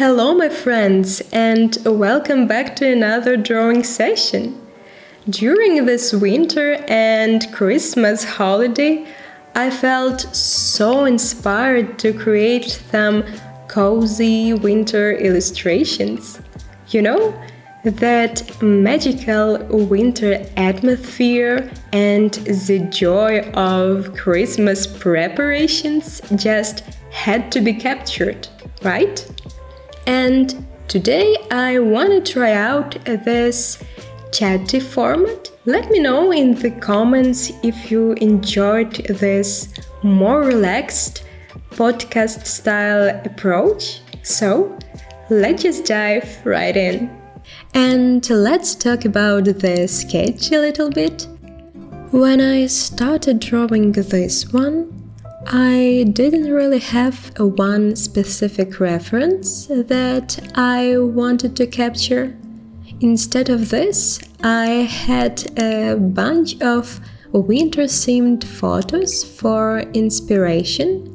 Hello, my friends, and welcome back to another drawing session. During this winter and Christmas holiday, I felt so inspired to create some cozy winter illustrations. You know, that magical winter atmosphere and the joy of Christmas preparations just had to be captured, right? And today I want to try out this Chatty format. Let me know in the comments if you enjoyed this more relaxed podcast style approach. So let's just dive right in. And let's talk about the sketch a little bit. When I started drawing this one, I didn't really have one specific reference that I wanted to capture. Instead of this, I had a bunch of winter-themed photos for inspiration,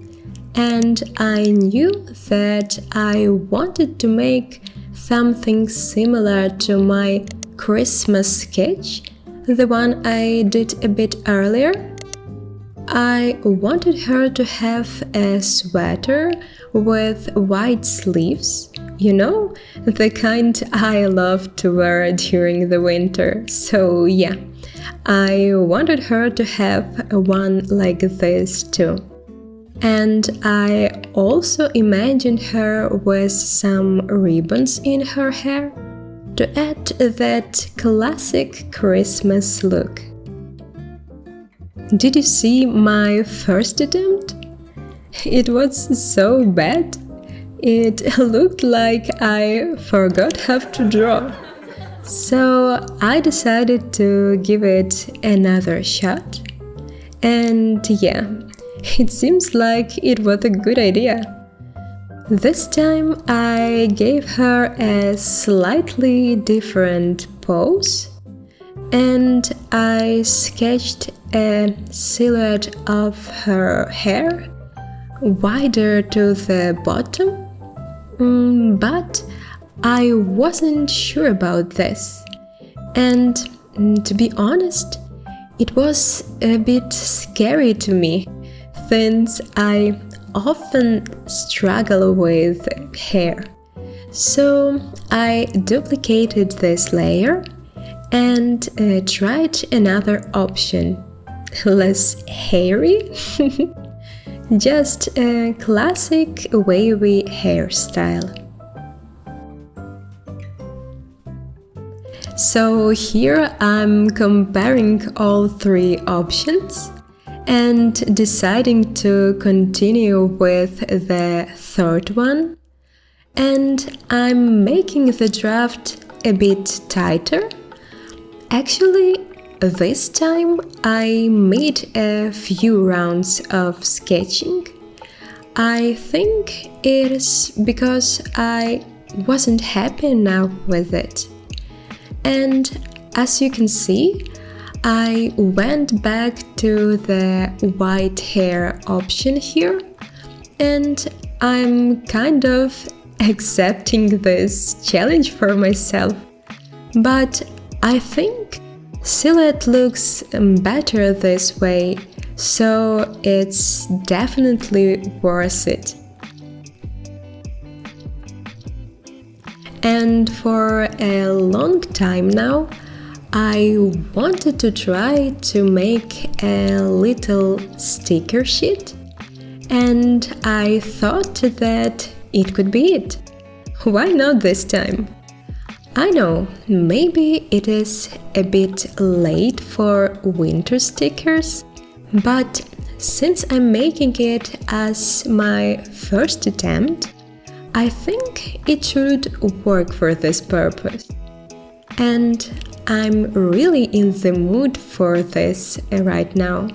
and I knew that I wanted to make something similar to my Christmas sketch, the one I did a bit earlier. I wanted her to have a sweater with white sleeves, you know, the kind I love to wear during the winter. So yeah, I wanted her to have one like this too. And I also imagined her with some ribbons in her hair to add that classic Christmas look. Did you see my first attempt? It was so bad. It looked like I forgot how to draw. So I decided to give it another shot. And yeah, it seems like it was a good idea. This time I gave her a slightly different pose, and I sketched a silhouette of her hair wider to the bottom, but I wasn't sure about this, and to be honest, it was a bit scary to me since I often struggle with hair. So I duplicated this layer and tried another option, less hairy, just a classic wavy hairstyle. So here I'm comparing all three options and deciding to continue with the third one, and I'm making the draft a bit tighter. Actually, this time I made a few rounds of sketching. I think it is because I wasn't happy enough with it. And as you can see, I went back to the white hair option here, and I'm kind of accepting this challenge for myself. But I think silhouette looks better this way, so it's definitely worth it. And for a long time now, I wanted to try to make a little sticker sheet, and I thought that it could be it. Why not this time? I know, maybe it is a bit late for winter stickers, but since I'm making it as my first attempt, I think it should work for this purpose. And I'm really in the mood for this right now.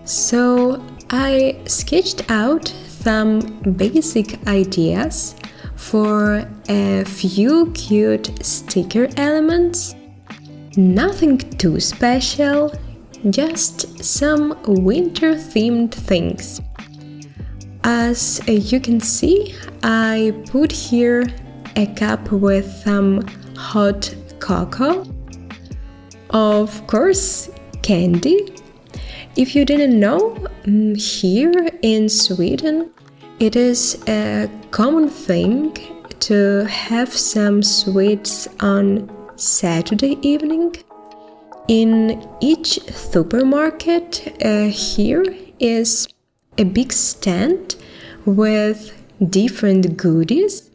So I sketched out some basic ideas for a few cute sticker elements. Nothing too special, just some winter-themed things. As you can see, I put here a cup with some hot cocoa, of course, candy. If you didn't know, here in Sweden, it is a common thing to have some sweets on Saturday evening. In each supermarket here is a big stand with different goodies,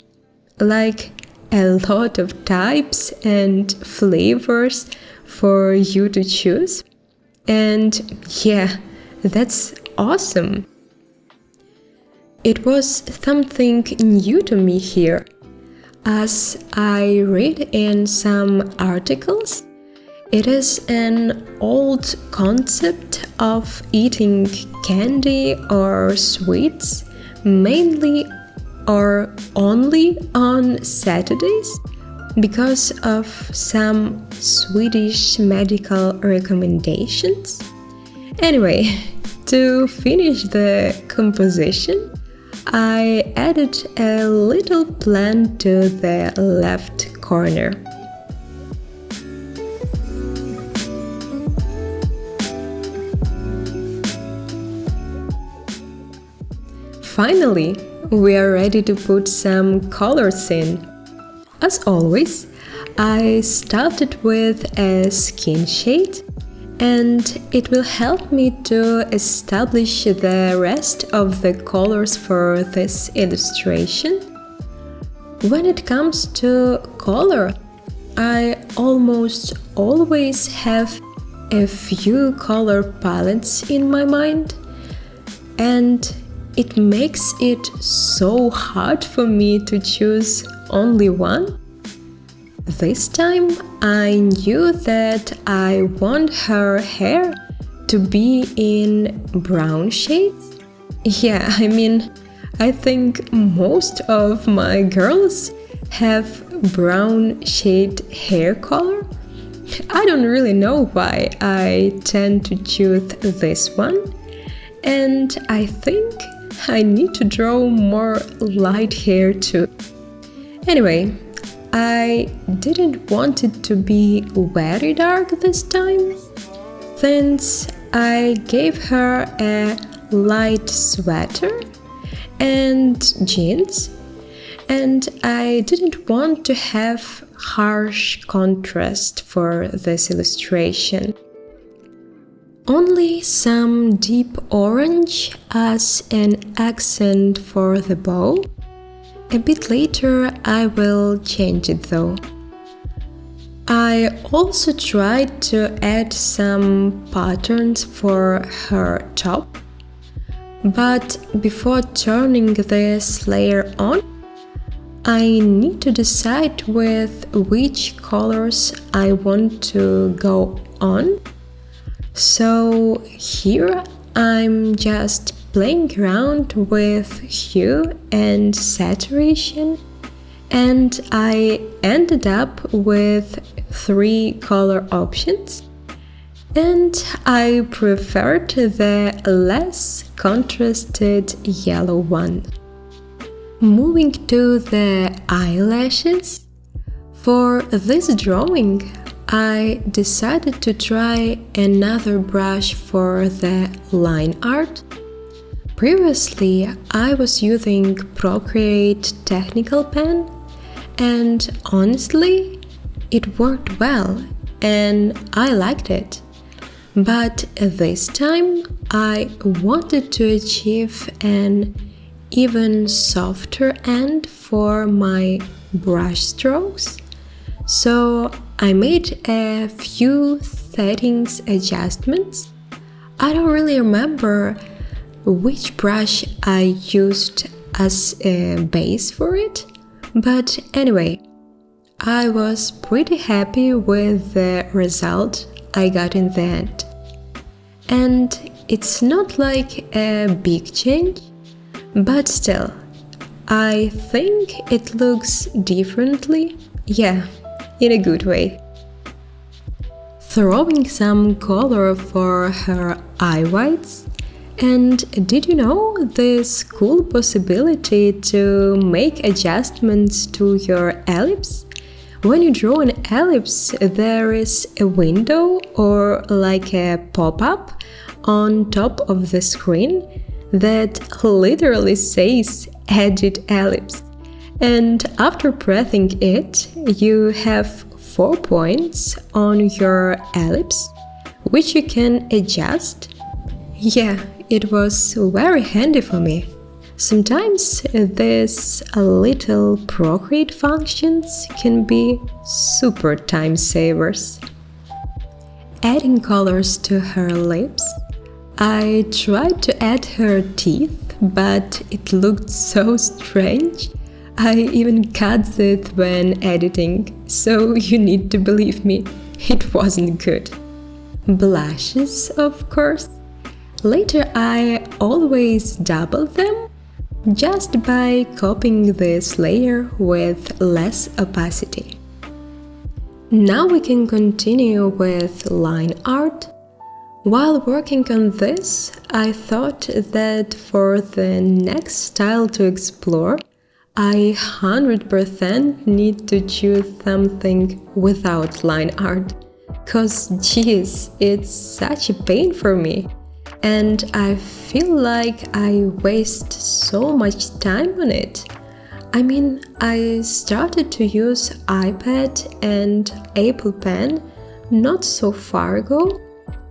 like a lot of types and flavors for you to choose. And yeah, that's awesome. It was something new to me here. As I read in some articles, it is an old concept of eating candy or sweets mainly or only on Saturdays because of some Swedish medical recommendations. Anyway, to finish the composition, I added a little plant to the left corner. Finally, we are ready to put some colors in. As always, I started with a skin shade, and it will help me to establish the rest of the colors for this illustration. When it comes to color, I almost always have a few color palettes in my mind, and it makes it so hard for me to choose only one. This time I knew that I want her hair to be in brown shades. Yeah, I think most of my girls have brown shade hair color. I don't really know why I tend to choose this one, and I think I need to draw more light hair too. Anyway, I didn't want it to be very dark this time, since I gave her a light sweater and jeans, and I didn't want to have harsh contrast for this illustration. Only some deep orange as an accent for the bow. A bit later I will change it though. I also tried to add some patterns for her top, but before turning this layer on, I need to decide with which colors I want to go on. So here I'm just playing around with hue and saturation, and I ended up with 3 color options, and I preferred the less contrasted yellow one. Moving to the eyelashes, for this drawing I decided to try another brush for the line art. Previously, I was using Procreate technical pen, and honestly, it worked well and I liked it. But this time, I wanted to achieve an even softer end for my brush strokes. So I made a few settings adjustments. I don't really remember which brush I used as a base for it, but anyway, I was pretty happy with the result I got in the end. And it's not like a big change, but still, I think it looks differently, yeah, in a good way. Throwing some color for her eye whites, And did you know this cool possibility to make adjustments to your ellipse? When you draw an ellipse, there is a window or like a pop-up on top of the screen that literally says Edit Ellipse. And after pressing it, you have 4 points on your ellipse, which you can adjust. Yeah, it was very handy for me. Sometimes these little Procreate functions can be super time savers. Adding colors to her lips. I tried to add her teeth, but it looked so strange. I even cut it when editing, so you need to believe me, it wasn't good. Blushes, of course. Later I always double them, just by copying this layer with less opacity. Now we can continue with line art. While working on this, I thought that for the next style to explore, I 100% need to choose something without line art. Cause geez, it's such a pain for me. And I feel like I waste so much time on it. I mean, I started to use iPad and Apple Pen not so far ago.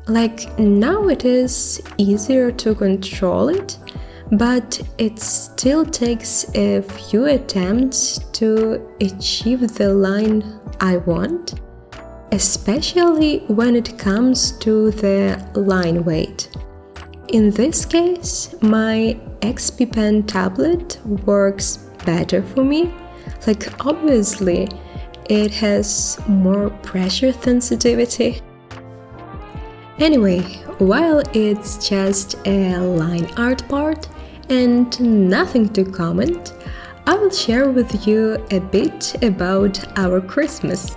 Like now it is easier to control it, but it still takes a few attempts to achieve the line I want, especially when it comes to the line weight. In this case, my XP Pen tablet works better for me. Like obviously, it has more pressure sensitivity. Anyway, while it's just a line art part and nothing to comment, I will share with you a bit about our Christmas.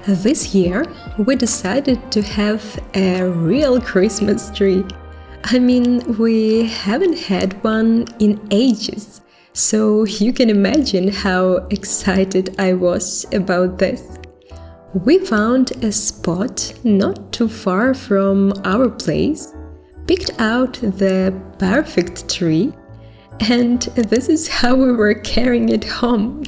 This year, we decided to have a real Christmas tree. I mean, we haven't had one in ages, so you can imagine how excited I was about this. We found a spot not too far from our place, picked out the perfect tree, and this is how we were carrying it home.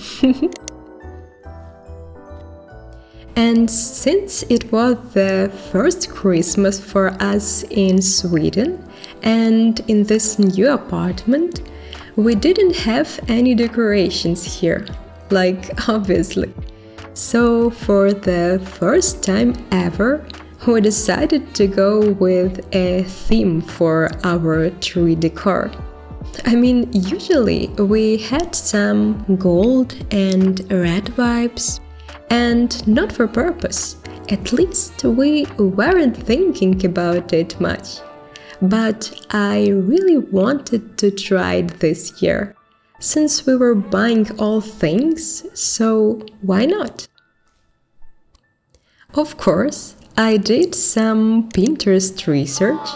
And since it was the first Christmas for us in Sweden and in this new apartment, we didn't have any decorations here, like obviously. So for the first time ever, we decided to go with a theme for our tree decor. I mean, usually we had some gold and red vibes, and not for purpose. At least we weren't thinking about it much. But I really wanted to try it this year, since we were buying all things, so why not? Of course, I did some Pinterest research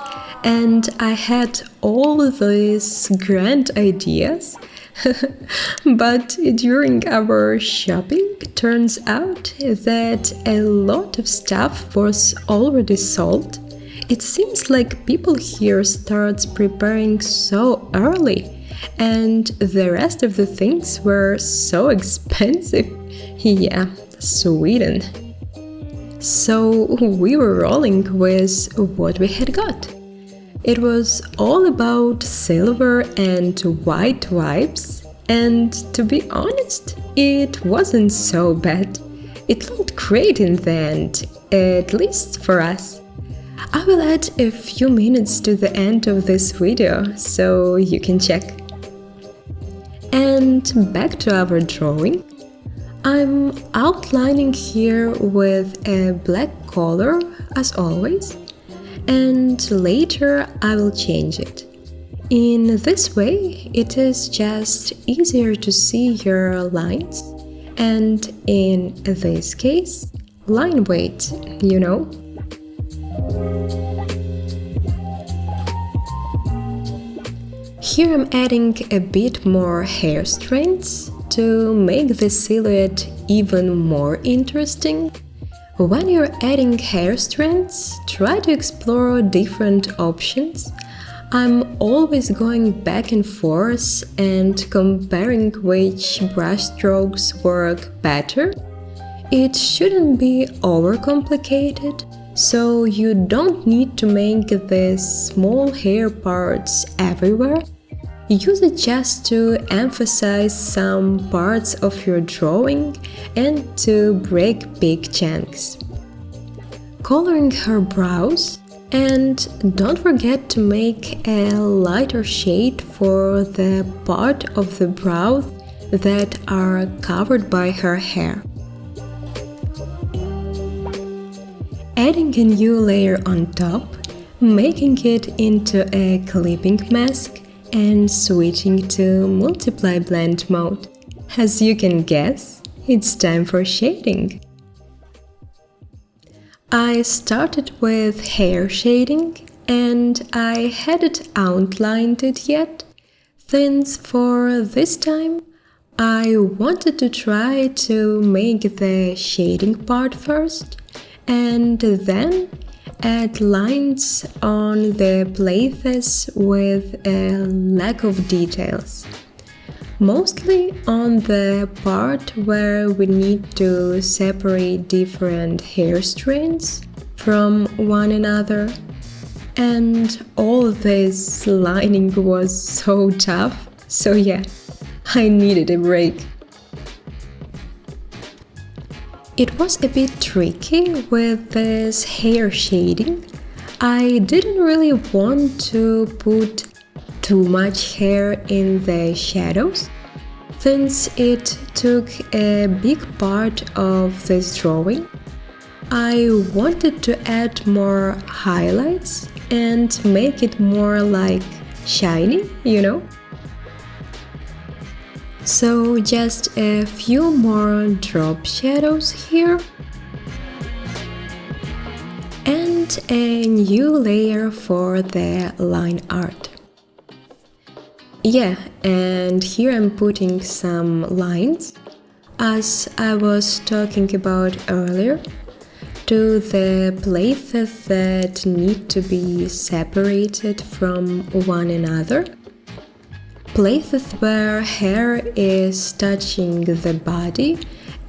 and I had all these grand ideas. But during our shopping, turns out that a lot of stuff was already sold. It seems like people here start preparing so early, and the rest of the things were so expensive. Yeah, Sweden. So we were rolling with what we had got. It was all about silver and white vibes, and to be honest, it wasn't so bad. It looked great in the end, at least for us. I will add a few minutes to the end of this video, so you can check. And back to our drawing. I'm outlining here with a black color, as always, and later I will change it. In this way, it is just easier to see your lines, and in this case, line weight, you know. Here I'm adding a bit more hair strands to make the silhouette even more interesting. When you're adding hair strands, try to explore different options. I'm always going back and forth and comparing which brush strokes work better. It shouldn't be overcomplicated, so you don't need to make the small hair parts everywhere. Use it just to emphasize some parts of your drawing and to break big chunks. Coloring her brows, and don't forget to make a lighter shade for the part of the brows that are covered by her hair. Adding a new layer on top, making it into a clipping mask, and switching to multiply blend mode. As you can guess, it's time for shading. I started with hair shading and I hadn't outlined it yet, since for this time I wanted to try to make the shading part first and then add lines on the places with a lack of details. Mostly on the part where we need to separate different hair strands from one another. And all this lining was so tough, so yeah, I needed a break. It was a bit tricky with this hair shading. I didn't really want to put too much hair in the shadows, since it took a big part of this drawing. I wanted to add more highlights and make it more like shiny, you know? So just a few more drop shadows here and a new layer for the line art. Yeah, and here I'm putting some lines, as I was talking about earlier, to the places that need to be separated from one another. Places where hair is touching the body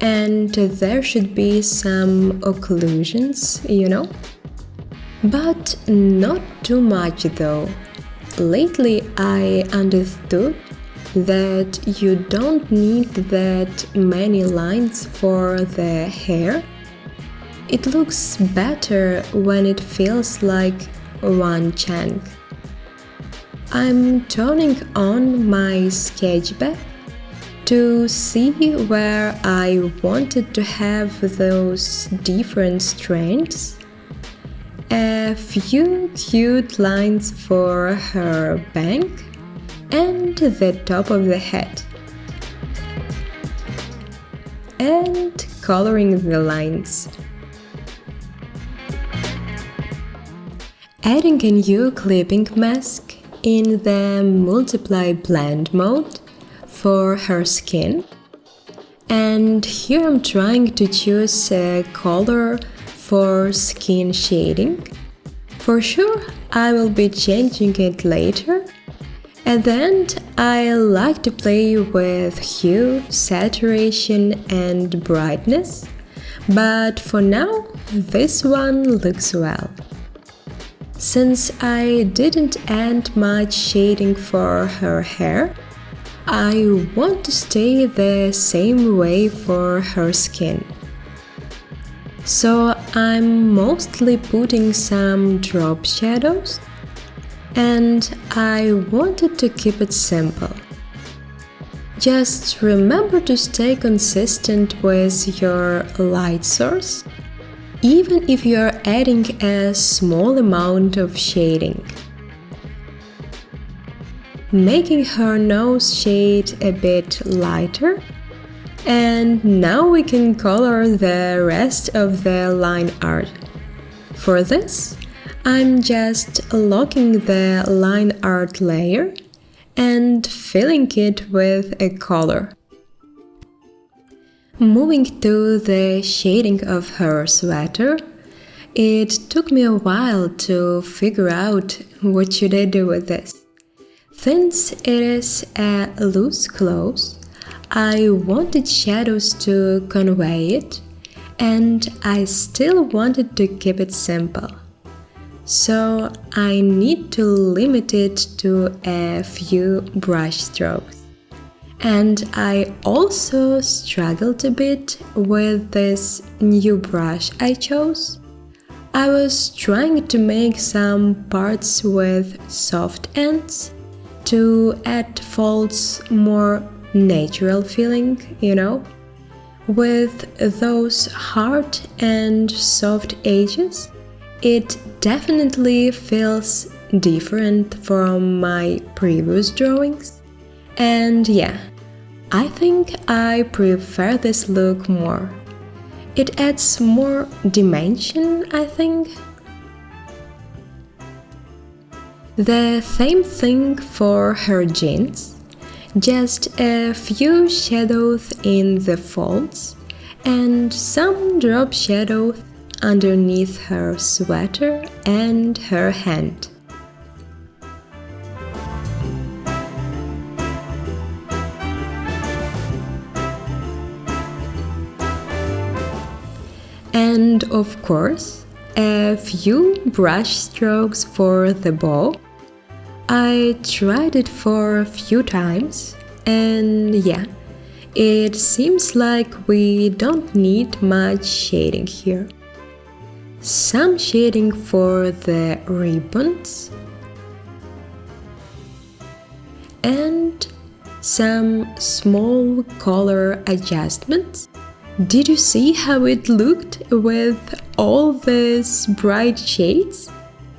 and there should be some occlusions, you know? But not too much though. Lately I understood that you don't need that many lines for the hair. It looks better when it feels like one chunk. I'm turning on my sketchpad to see where I wanted to have those different strands. A few cute lines for her bank and the top of the head. And coloring the lines. Adding a new clipping mask in the multiply blend mode for her skin. And here I'm trying to choose a color for skin shading. For sure, I will be changing it later. At the end, I like to play with hue, saturation and brightness, but for now, this one looks well. Since I didn't add much shading for her hair, I want to stay the same way for her skin. So I'm mostly putting some drop shadows, and I wanted to keep it simple. Just remember to stay consistent with your light source, even if you are adding a small amount of shading. Making her nose shade a bit lighter, and now we can color the rest of the line art. For this, I'm just locking the line art layer and filling it with a color. Moving to the shading of her sweater, it took me a while to figure out what should I do with this. Since it is a loose cloth, I wanted shadows to convey it, and I still wanted to keep it simple. So I need to limit it to a few brush strokes. And I also struggled a bit with this new brush I chose. I was trying to make some parts with soft ends to add folds more natural feeling, With those hard and soft edges, it definitely feels different from my previous drawings. And yeah, I think I prefer this look more. It adds more dimension, I think. The same thing for her jeans. Just a few shadows in the folds and some drop shadows underneath her sweater and her hand. And of course, a few brush strokes for the bow. I tried it for a few times, and yeah, it seems like we don't need much shading here. Some shading for the ribbons, and some small color adjustments. Did you see how it looked with all these bright shades?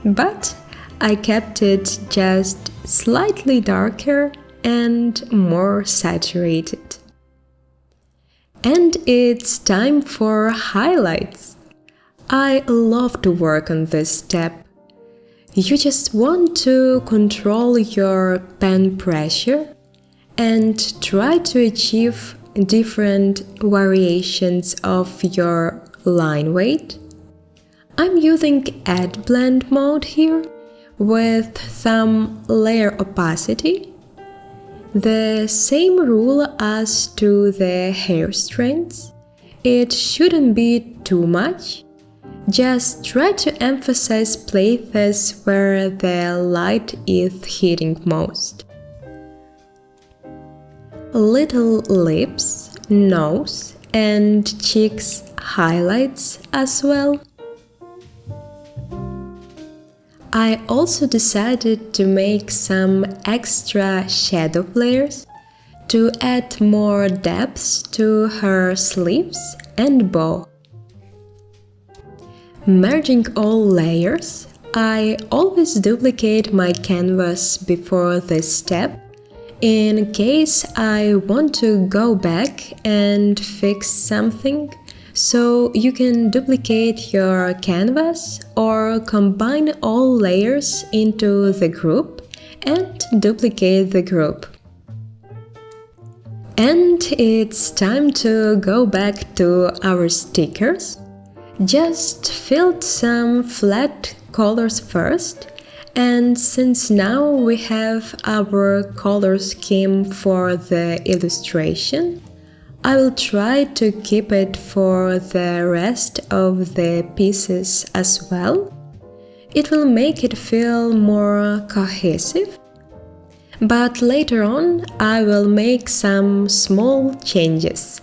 But I kept it just slightly darker and more saturated. And it's time for highlights. I love to work on this step. You just want to control your pen pressure and try to achieve different variations of your line weight. I'm using Add Blend mode here with some layer opacity. The same rule as to the hair strands. It shouldn't be too much. Just try to emphasize places where the light is hitting most. Little lips, nose, and cheeks highlights as well. I also decided to make some extra shadow layers to add more depth to her sleeves and bow. Merging all layers, I always duplicate my canvas before this step in case I want to go back and fix something. So you can duplicate your canvas or combine all layers into the group and duplicate the group. And it's time to go back to our stickers. Just filled some flat colors first, and since now we have our color scheme for the illustration, I will try to keep it for the rest of the pieces as well. It will make it feel more cohesive. But later on, I will make some small changes.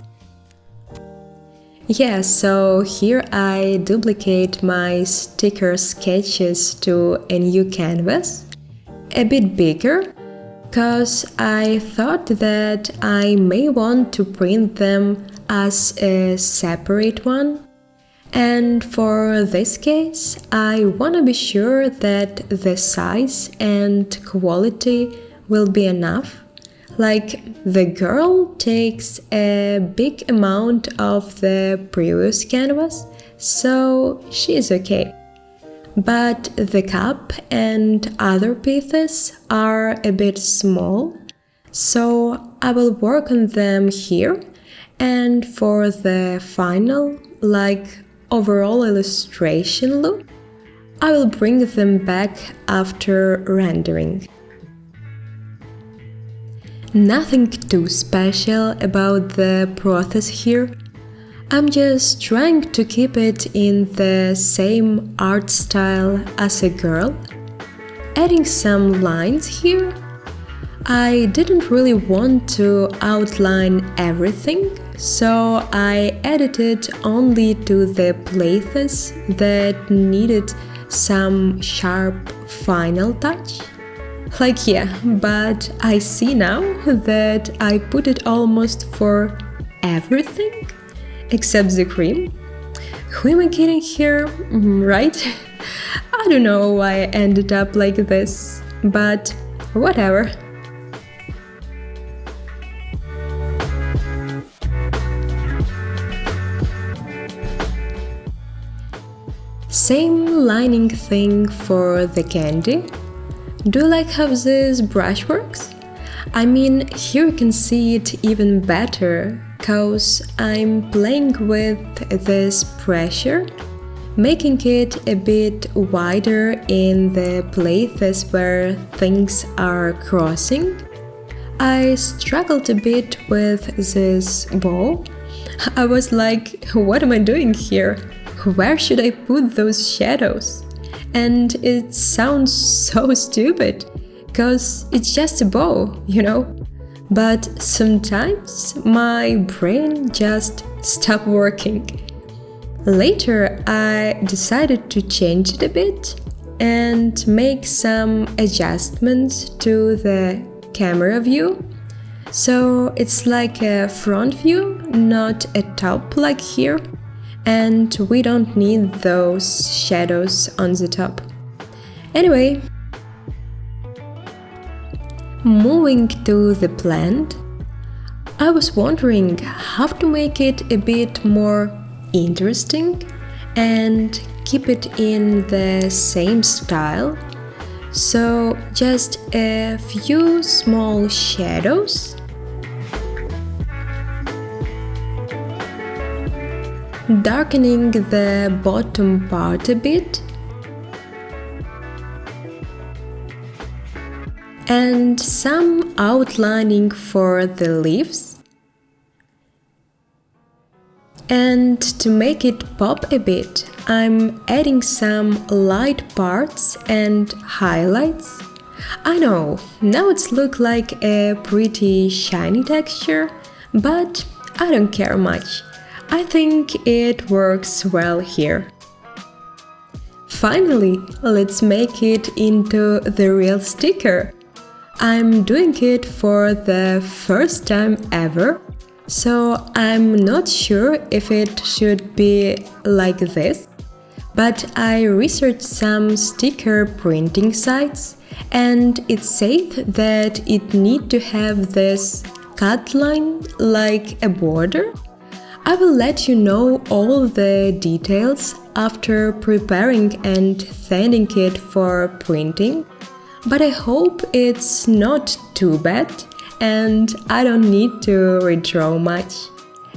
Yeah, so here I duplicate my sticker sketches to a new canvas, a bit bigger, because I thought that I may want to print them as a separate one. And for this case, I want to be sure that the size and quality will be enough. Like, the girl takes a big amount of the previous canvas, so she's okay. but the cup and other pieces are a bit small, so I will work on them here, and for the final, overall illustration look, I will bring them back after rendering. Nothing too special about the process here. I'm just trying to keep it in the same art style as a girl, adding some lines here. I didn't really want to outline everything, so I edited only to the places that needed some sharp final touch. But I see now that I put it almost for everything except the cream. Who am I kidding here, right? I don't know why I ended up like this, but whatever. Same lining thing for the candy. Do you like how this brush works? I mean, here you can see it even better, cause I'm playing with this pressure, making it a bit wider in the places where things are crossing. I struggled a bit with this bow. I was like, what am I doing here? Where should I put those shadows? And it sounds so stupid, cause it's just a bow, But sometimes my brain just stopped working. Later, I decided to change it a bit and make some adjustments to the camera view. So it's like a front view, not a top like here. And we don't need those shadows on the top. Anyway, moving to the plant, I was wondering how to make it a bit more interesting and keep it in the same style. So just a few small shadows, darkening the bottom part a bit, and some outlining for the leaves. And to make it pop a bit, I'm adding some light parts and highlights. I know, now it's look like a pretty shiny texture, but I don't care much. I think it works well here. Finally, let's make it into the real sticker. I'm doing it for the first time ever, so I'm not sure if it should be like this, but I researched some sticker printing sites and it said that it need to have this cut line like a border. I will let you know all the details after preparing and sending it for printing, but I hope it's not too bad and I don't need to redraw much.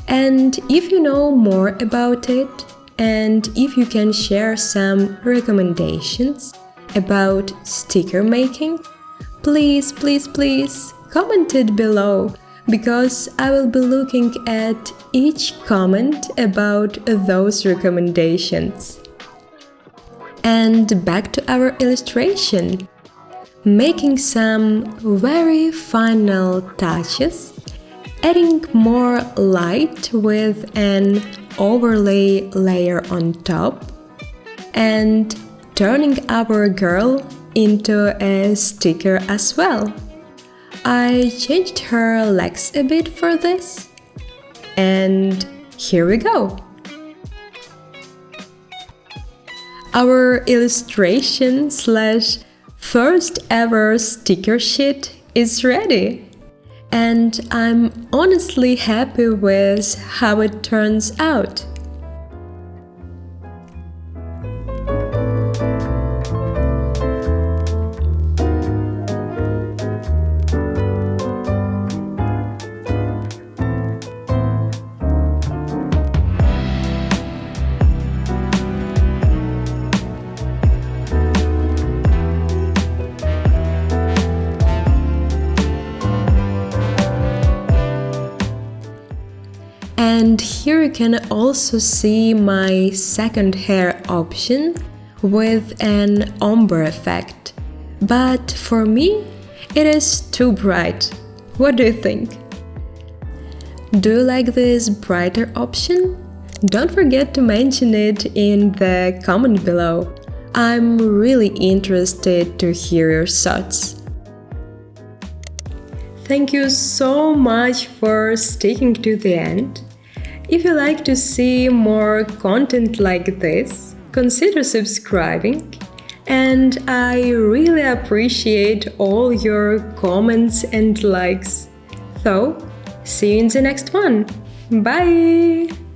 And if you know more about it, and if you can share some recommendations about sticker making, please comment it below, because I will be looking at each comment about those recommendations. And back to our illustration. Making some very final touches, adding more light with an overlay layer on top, and turning our girl into a sticker as well. I changed her legs a bit for this, and here we go. Our illustration / first ever sticker sheet is ready, and I'm honestly happy with how it turns out. And here you can also see my second hair option with an ombre effect. But for me, it is too bright. What do you think? Do you like this brighter option? Don't forget to mention it in the comment below. I'm really interested to hear your thoughts. Thank you so much for sticking to the end. If you like to see more content like this, consider subscribing. And I really appreciate all your comments and likes. So, see you in the next one. Bye!